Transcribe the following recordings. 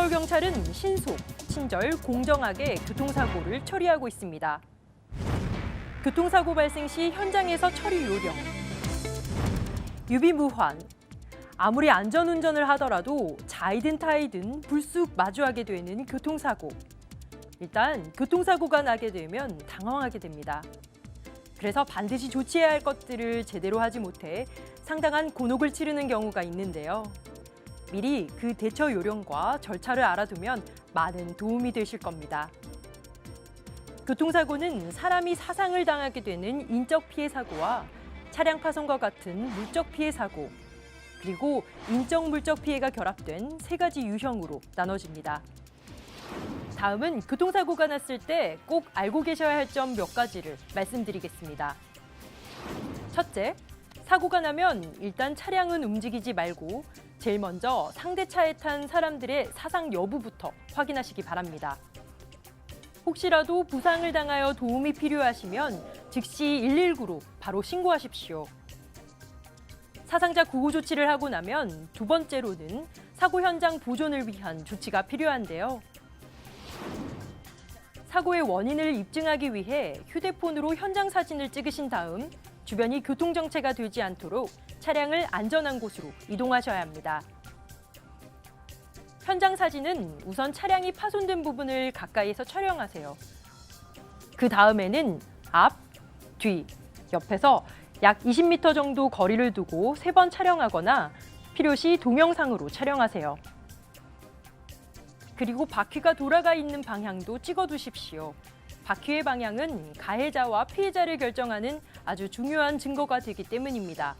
서울경찰은 신속, 친절, 공정하게 교통사고를 처리하고 있습니다. 교통사고 발생 시 현장에서 처리 요령. 유비무환. 아무리 안전운전을 하더라도 자이든 타이든 불쑥 마주하게 되는 교통사고. 일단 교통사고가 나게 되면 당황하게 됩니다. 그래서 반드시 조치해야 할 것들을 제대로 하지 못해 상당한 곤혹을 치르는 경우가 있는데요. 미리 그 대처 요령과 절차를 알아두면 많은 도움이 되실 겁니다. 교통사고는 사람이 사상을 당하게 되는 인적 피해 사고와 차량 파손과 같은 물적 피해 사고, 그리고 인적 물적 피해가 결합된 세 가지 유형으로 나눠집니다. 다음은 교통사고가 났을 때 꼭 알고 계셔야 할 점 몇 가지를 말씀드리겠습니다. 첫째, 사고가 나면 일단 차량은 움직이지 말고 제일 먼저 상대 차에 탄 사람들의 사상 여부부터 확인하시기 바랍니다. 혹시라도 부상을 당하여 도움이 필요하시면 즉시 119로 바로 신고하십시오. 사상자 구호 조치를 하고 나면 두 번째로는 사고 현장 보존을 위한 조치가 필요한데요. 사고의 원인을 입증하기 위해 휴대폰으로 현장 사진을 찍으신 다음 주변이 교통정체가 되지 않도록 차량을 안전한 곳으로 이동하셔야 합니다. 현장 사진은 우선 차량이 파손된 부분을 가까이에서 촬영하세요. 그 다음에는 앞, 뒤, 옆에서 약 20m 정도 거리를 두고 3번 촬영하거나 필요시 동영상으로 촬영하세요. 그리고 바퀴가 돌아가 있는 방향도 찍어두십시오. 바퀴의 방향은 가해자와 피해자를 결정하는 아주 중요한 증거가 되기 때문입니다.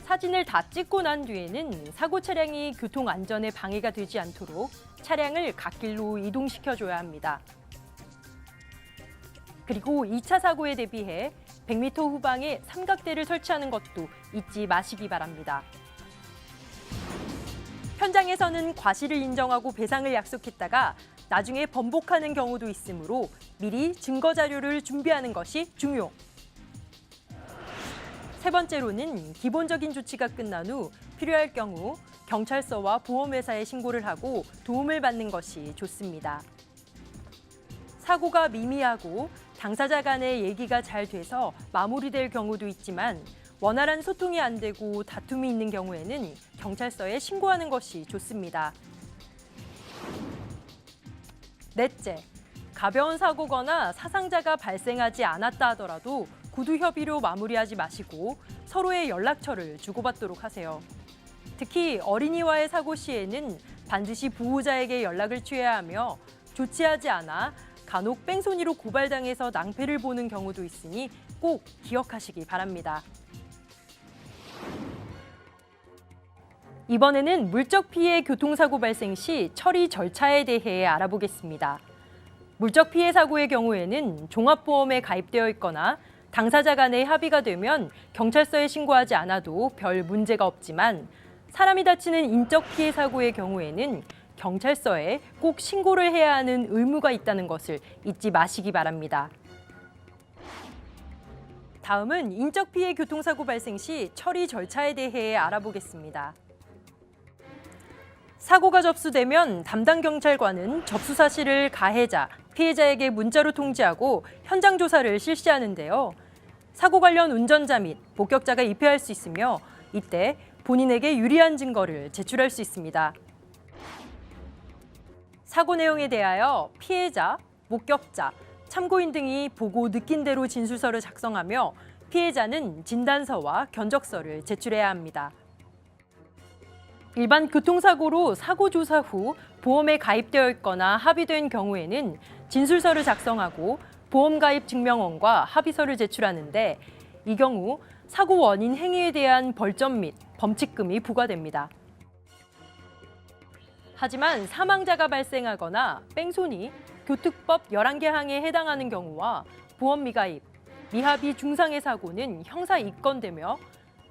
사진을 다 찍고 난 뒤에는 사고 차량이 교통 안전에 방해가 되지 않도록 차량을 갓길로 이동시켜줘야 합니다. 그리고 2차 사고에 대비해 100m 후방에 삼각대를 설치하는 것도 잊지 마시기 바랍니다. 현장에서는 과실을 인정하고 배상을 약속했다가 나중에 번복하는 경우도 있으므로 미리 증거 자료를 준비하는 것이 중요. 세 번째로는 기본적인 조치가 끝난 후 필요할 경우 경찰서와 보험회사에 신고를 하고 도움을 받는 것이 좋습니다. 사고가 미미하고 당사자 간의 얘기가 잘 돼서 마무리될 경우도 있지만 원활한 소통이 안 되고 다툼이 있는 경우에는 경찰서에 신고하는 것이 좋습니다. 넷째, 가벼운 사고거나 사상자가 발생하지 않았다 하더라도 구두 협의로 마무리하지 마시고 서로의 연락처를 주고받도록 하세요. 특히 어린이와의 사고 시에는 반드시 보호자에게 연락을 취해야 하며 조치하지 않아 간혹 뺑소니로 고발당해서 낭패를 보는 경우도 있으니 꼭 기억하시기 바랍니다. 이번에는 물적 피해 교통사고 발생 시 처리 절차에 대해 알아보겠습니다. 물적 피해 사고의 경우에는 종합보험에 가입되어 있거나 당사자 간의 합의가 되면 경찰서에 신고하지 않아도 별 문제가 없지만 사람이 다치는 인적 피해 사고의 경우에는 경찰서에 꼭 신고를 해야 하는 의무가 있다는 것을 잊지 마시기 바랍니다. 다음은 인적 피해 교통사고 발생 시 처리 절차에 대해 알아보겠습니다. 사고가 접수되면 담당 경찰관은 접수 사실을 가해자, 피해자에게 문자로 통지하고 현장 조사를 실시하는데요. 사고 관련 운전자 및 목격자가 입회할 수 있으며 이때 본인에게 유리한 증거를 제출할 수 있습니다. 사고 내용에 대하여 피해자, 목격자, 참고인 등이 보고 느낀 대로 진술서를 작성하며 피해자는 진단서와 견적서를 제출해야 합니다. 일반 교통사고로 사고 조사 후 보험에 가입되어 있거나 합의된 경우에는 진술서를 작성하고 보험 가입 증명원과 합의서를 제출하는데 이 경우 사고 원인 행위에 대한 벌점 및 범칙금이 부과됩니다. 하지만 사망자가 발생하거나 뺑소니, 교특법 11개 항에 해당하는 경우와 보험 미가입, 미합의 중상해 사고는 형사 입건되며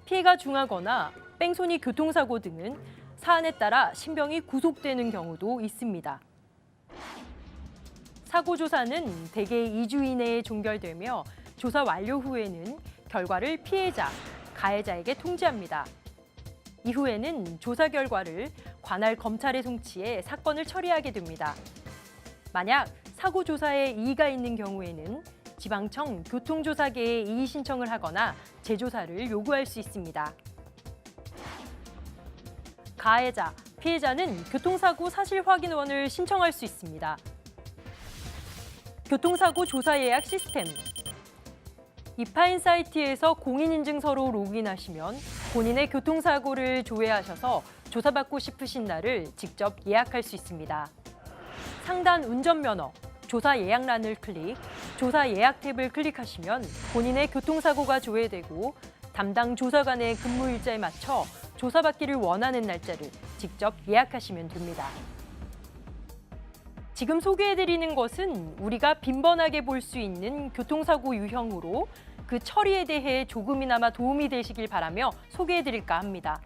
피해가 중하거나 뺑소니 교통사고 등은 사안에 따라 신병이 구속되는 경우도 있습니다. 사고 조사는 대개 2주 이내에 종결되며 조사 완료 후에는 결과를 피해자, 가해자에게 통지합니다. 이후에는 조사 결과를 관할 검찰에 송치해 사건을 처리하게 됩니다. 만약 사고 조사에 이의가 있는 경우에는 지방청 교통조사계에 이의 신청을 하거나 재조사를 요구할 수 있습니다. 가해자, 피해자는 교통사고 사실 확인원을 신청할 수 있습니다. 교통사고 조사 예약 시스템. 이파인 사이트에서 공인인증서로 로그인하시면 본인의 교통사고를 조회하셔서 조사받고 싶으신 날을 직접 예약할 수 있습니다. 상단 운전면허, 조사 예약란을 클릭, 조사 예약 탭을 클릭하시면 본인의 교통사고가 조회되고 담당 조사관의 근무 일자에 맞춰 조사받기를 원하는 날짜를 직접 예약하시면 됩니다. 지금 소개해드리는 것은 우리가 빈번하게 볼 수 있는 교통사고 유형으로 그 처리에 대해 조금이나마 도움이 되시길 바라며 소개해드릴까 합니다.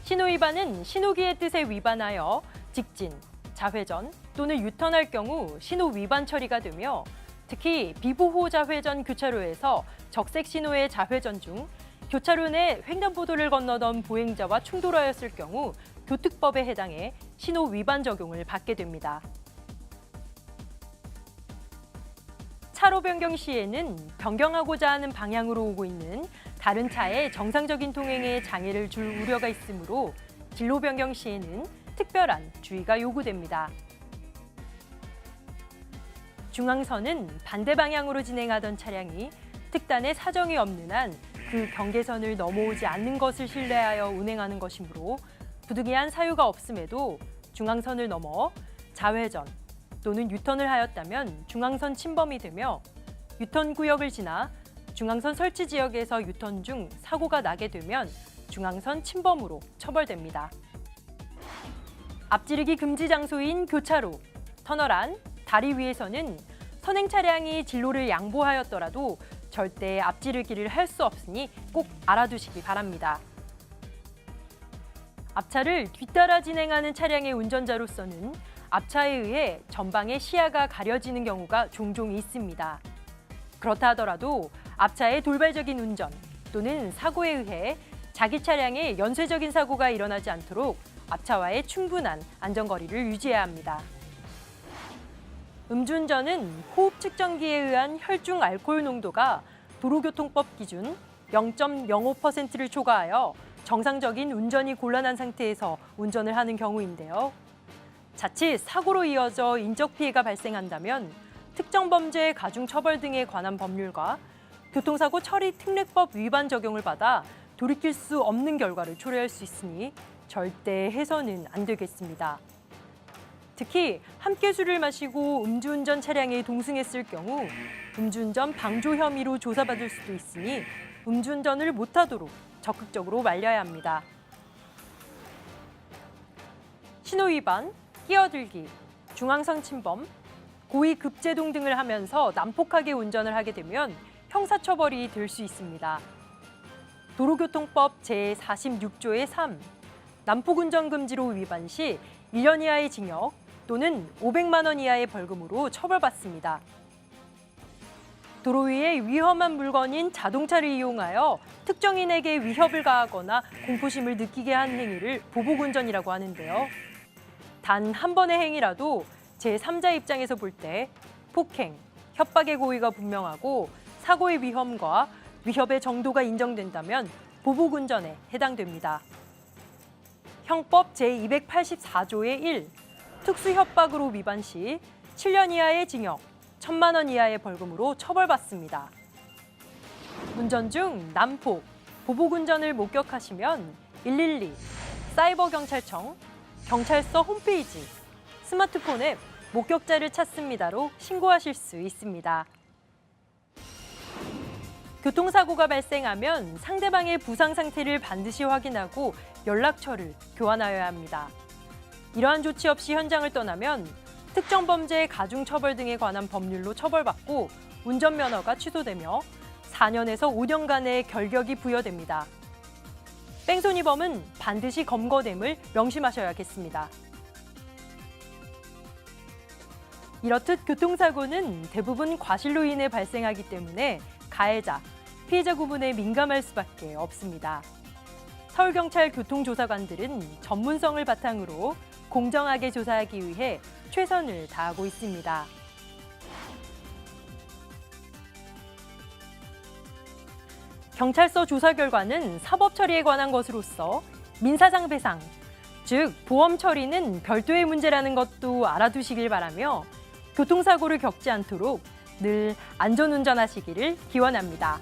신호위반은 신호기의 뜻에 위반하여 직진, 좌회전 또는 유턴할 경우 신호위반 처리가 되며 특히 비보호 좌회전 교차로에서 적색 신호의 좌회전 중 교차로 내 횡단보도를 건너던 보행자와 충돌하였을 경우 교특법에 해당해 신호 위반 적용을 받게 됩니다. 차로 변경 시에는 변경하고자 하는 방향으로 오고 있는 다른 차의 정상적인 통행에 장애를 줄 우려가 있으므로 진로 변경 시에는 특별한 주의가 요구됩니다. 중앙선은 반대 방향으로 진행하던 차량이 특단의 사정이 없는 한 그 경계선을 넘어오지 않는 것을 신뢰하여 운행하는 것이므로 부득이한 사유가 없음에도 중앙선을 넘어 좌회전 또는 유턴을 하였다면 중앙선 침범이 되며 유턴 구역을 지나 중앙선 설치 지역에서 유턴 중 사고가 나게 되면 중앙선 침범으로 처벌됩니다. 앞지르기 금지 장소인 교차로, 터널 안, 다리 위에서는 선행 차량이 진로를 양보하였더라도 절대 앞지르기를 할 수 없으니 꼭 알아두시기 바랍니다. 앞차를 뒤따라 진행하는 차량의 운전자로서는 앞차에 의해 전방의 시야가 가려지는 경우가 종종 있습니다. 그렇다 하더라도 앞차의 돌발적인 운전 또는 사고에 의해 자기 차량에 연쇄적인 사고가 일어나지 않도록 앞차와의 충분한 안전거리를 유지해야 합니다. 음주운전은 호흡 측정기에 의한 혈중 알코올 농도가 도로교통법 기준 0.05%를 초과하여 정상적인 운전이 곤란한 상태에서 운전을 하는 경우인데요. 자칫 사고로 이어져 인적 피해가 발생한다면 특정 범죄 가중 처벌 등에 관한 법률과 교통사고 처리 특례법 위반 적용을 받아 돌이킬 수 없는 결과를 초래할 수 있으니 절대 해서는 안 되겠습니다. 특히 함께 술을 마시고 음주운전 차량에 동승했을 경우 음주운전 방조 혐의로 조사받을 수도 있으니 음주운전을 못하도록 적극적으로 말려야 합니다. 신호위반, 끼어들기, 중앙선 침범, 고의 급제동 등을 하면서 난폭하게 운전을 하게 되면 형사처벌이 될 수 있습니다. 도로교통법 제46조의 3, 난폭운전 금지로 위반 시 1년 이하의 징역 또는 500만 원 이하의 벌금으로 처벌받습니다. 도로 위에 위험한 물건인 자동차를 이용하여 특정인에게 위협을 가하거나 공포심을 느끼게 한 행위를 보복운전이라고 하는데요. 단 한 번의 행위라도 제3자 입장에서 볼 때 폭행, 협박의 고의가 분명하고 사고의 위험과 위협의 정도가 인정된다면 보복운전에 해당됩니다. 형법 제284조의 1, 특수협박으로 위반 시 7년 이하의 징역, 1,000만 원 이하의 벌금으로 처벌받습니다. 운전 중 난폭, 보복운전을 목격하시면 112, 사이버경찰청, 경찰서 홈페이지, 스마트폰 앱 목격자를 찾습니다로 신고하실 수 있습니다. 교통사고가 발생하면 상대방의 부상 상태를 반드시 확인하고 연락처를 교환하여야 합니다. 이러한 조치 없이 현장을 떠나면 특정 범죄 가중 처벌 등에 관한 법률로 처벌받고 운전면허가 취소되며 4년에서 5년간의 결격이 부여됩니다. 뺑소니범은 반드시 검거됨을 명심하셔야겠습니다. 이렇듯 교통사고는 대부분 과실로 인해 발생하기 때문에 가해자, 피해자 구분에 민감할 수밖에 없습니다. 서울경찰 교통조사관들은 전문성을 바탕으로 공정하게 조사하기 위해 최선을 다하고 있습니다. 경찰서 조사 결과는 사법 처리에 관한 것으로서 민사상 배상, 즉 보험 처리는 별도의 문제라는 것도 알아두시길 바라며 교통사고를 겪지 않도록 늘 안전운전하시기를 기원합니다.